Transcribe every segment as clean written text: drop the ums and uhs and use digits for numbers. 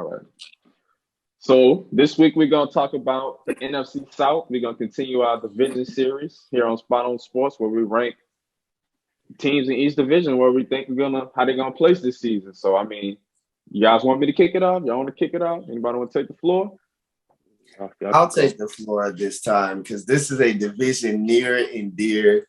All right. So this week we're gonna talk about the NFC South. We're gonna continue our division series here on Spot on Sports, where we rank teams in each division where we think we're gonna how they're gonna place this season. So I mean, you guys want me to kick it off? Y'all want to kick it off? Anybody want to take the floor? I'll take the floor this time because this is a division near and dear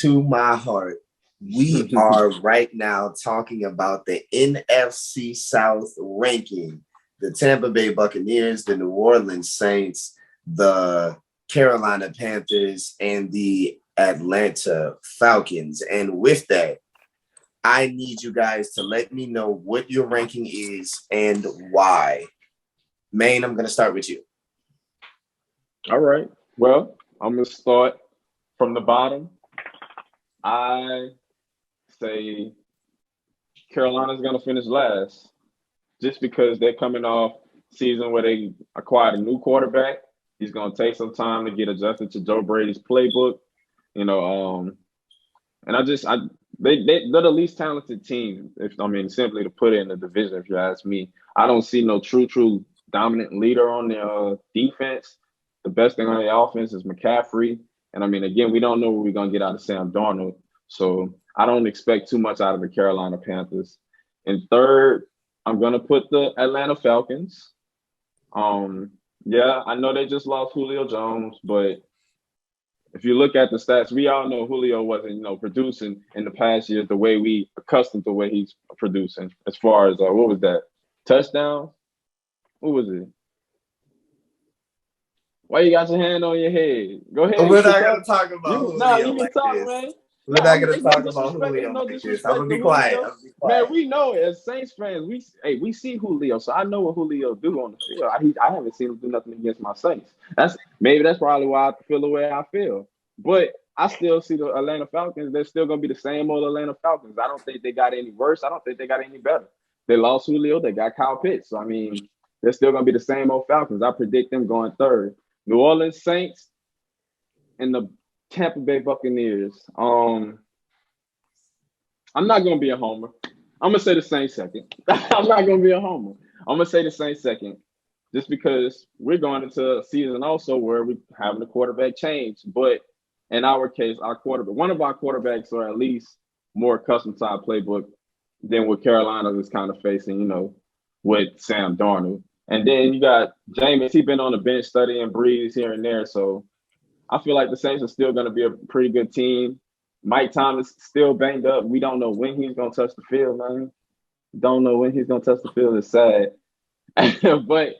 to my heart. We are right now talking about the NFC South ranking. The Tampa Bay Buccaneers, the New Orleans Saints, the Carolina Panthers, and the Atlanta Falcons. And with that, I need you guys to let me know what your ranking is and why. Maine, I'm going to start with you. All right. Well, I'm gonna start from the bottom. I say Carolina's gonna finish last, just because they're coming off season where they acquired a new quarterback. He's gonna take some time to get adjusted to Joe Brady's playbook. You know, and they're the least talented team. Simply to put it in the division, if you ask me, I don't see no true dominant leader on their defense. The best thing on the offense is McCaffrey. And again, we don't know what we're going to get out of Sam Darnold. So I don't expect too much out of the Carolina Panthers. And third, I'm going to put the Atlanta Falcons. Yeah, I know they just lost Julio Jones, but if you look at the stats, we all know Julio wasn't, producing in the past years the way we accustomed to the way he's producing. As far as, what was that? Touchdown? What was it? Why you got your hand on your head? Go ahead. We're not going to talk about Julio you can like talk, this. man. We're not going to talk about Julio like this. I'm going to be quiet. Man, we know it. As Saints fans, we see Julio, so I know what Julio do on the field. I haven't seen him do nothing against my Saints. That's probably why I feel the way I feel. But I still see the Atlanta Falcons. They're still going to be the same old Atlanta Falcons. I don't think they got any worse. I don't think they got any better. They lost Julio. They got Kyle Pitts. So, they're still going to be the same old Falcons. I predict them going third. New Orleans Saints and the Tampa Bay Buccaneers. I'm not going to be a homer. I'm going to say the Saints second. I'm not going to be a homer. I'm going to say the Saints second just because we're going into a season also where we're having a quarterback change. But in our case, one of our quarterbacks are at least more accustomed to our playbook than what Carolina is kind of facing, with Sam Darnold. And then you got Jameis. He's been on the bench studying breeze here and there. So I feel like the Saints are still going to be a pretty good team. Mike Thomas still banged up. We don't know when he's going to touch the field, man. Don't know when he's going to touch the field. It's sad. But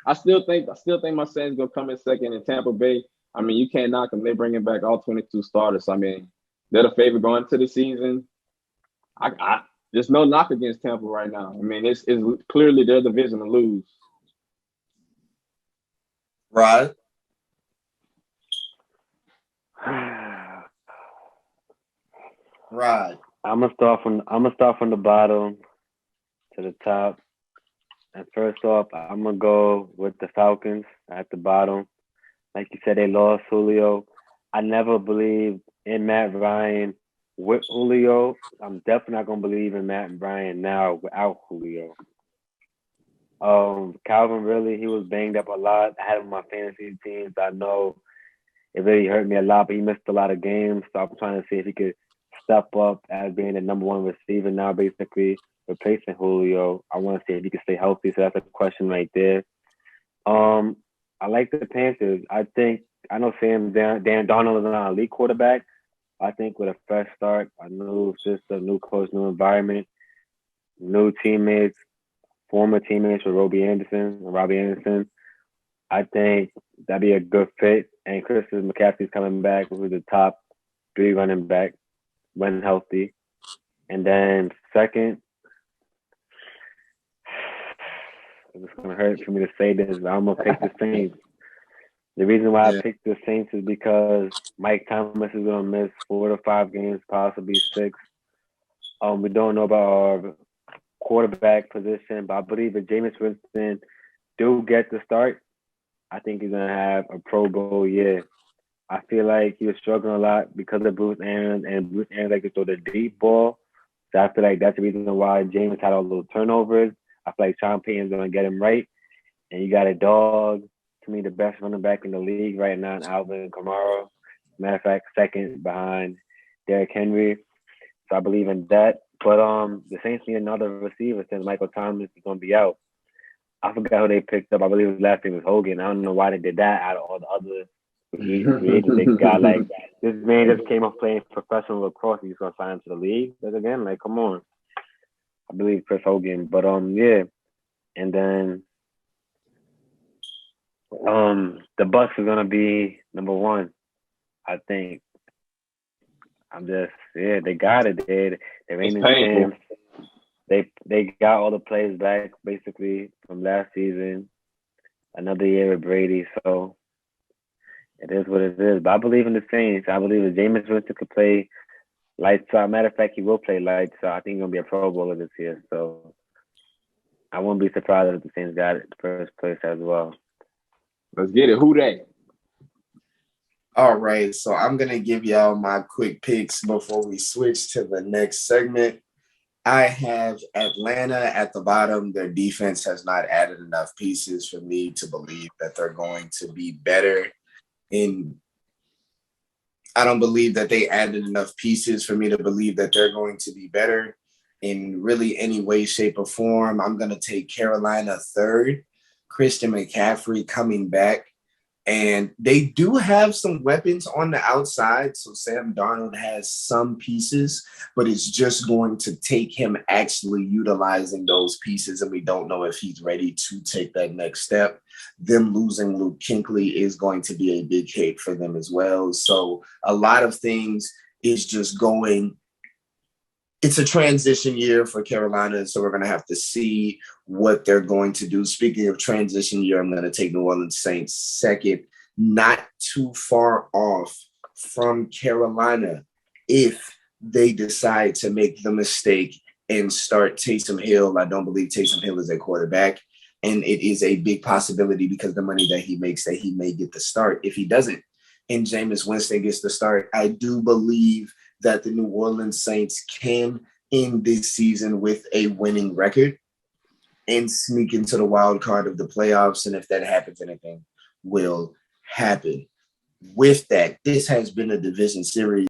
I still think my Saints going to come in second in Tampa Bay. You can't knock them. They're bringing back all 22 starters. They're the favorite going into the season. There's no knock against Tampa right now. It's clearly their division to lose. Rod? Rod. I'm gonna start from the bottom to the top. And first off, I'm gonna go with the Falcons at the bottom. Like you said, they lost Julio. I never believed in Matt Ryan with Julio. I'm definitely not gonna believe in Matt Ryan now without Julio. Calvin really, he was banged up a lot. I had him on my fantasy teams. I know it really hurt me a lot, but he missed a lot of games. So I'm trying to see if he could step up as being the number one receiver now, basically replacing Julio. I want to see if he can stay healthy. So that's a question right there. I like the Panthers. I know Dan Darnold is not an elite quarterback. I think with a fresh start, a new system, new coach, new environment, new teammates, former teammates with Robbie Anderson, I think that'd be a good fit. And Christian McCaffrey's coming back, who's the top 3 running back when healthy. And then second, it's going to hurt for me to say this, but I'm going to pick the Saints. The reason why I picked the Saints is because Mike Thomas is going to miss 4 to 5 games, possibly 6. We don't know about our quarterback position, but I believe if Jameis Winston do get the start, I think he's going to have a Pro Bowl year. I feel like he was struggling a lot because of Bruce Arians, and Bruce Arians likes to throw the deep ball. So I feel like that's the reason why Jameis had all those turnovers. I feel like Sean Payton's going to get him right. And you got a dog, to me, the best running back in the league right now, in Alvin Kamara. Matter of fact, second behind Derrick Henry. So I believe in that. But the Saints need another receiver since Michael Thomas is going to be out. I forgot who they picked up. I believe his last name was Hogan. I don't know why they did that out of all the other free agents they got. Like, this man just came off playing professional lacrosse and he's going to sign him to the league. But again, like, come on. I believe Chris Hogan. But, yeah. And then the Bucs are going to be number one, I think. They got it. They reigning champs. They got all the players back basically from last season. Another year with Brady, so it is what it is. But I believe in the Saints. I believe if Jameis Winston could play lights out. Matter of fact, he will play lights out. I think he's gonna be a Pro Bowler this year. So I wouldn't be surprised if the Saints got it the first place as well. Let's get it. Who they? All right, so I'm going to give y'all my quick picks before we switch to the next segment. I have Atlanta at the bottom. Their defense has not added enough pieces for me to believe that they're going to be better. I don't believe that they added enough pieces for me to believe that they're going to be better in really any way, shape, or form. I'm going to take Carolina third. Christian McCaffrey coming back. And they do have some weapons on the outside. So Sam Darnold has some pieces, but it's just going to take him actually utilizing those pieces. And we don't know if he's ready to take that next step. Them losing Luke Kuechly is going to be a big hit for them as well. So a lot of things is just going. It's a transition year for Carolina, so we're going to have to see what they're going to do. Speaking of transition year, I'm going to take New Orleans Saints second, not too far off from Carolina if they decide to make the mistake and start Taysom Hill. I don't believe Taysom Hill is a quarterback, and it is a big possibility because the money that he makes that he may get the start. If he doesn't and Jameis Winston gets the start, I do believe that the New Orleans Saints can end this season with a winning record and sneak into the wild card of the playoffs. And if that happens, anything will happen. With that, this has been a division series.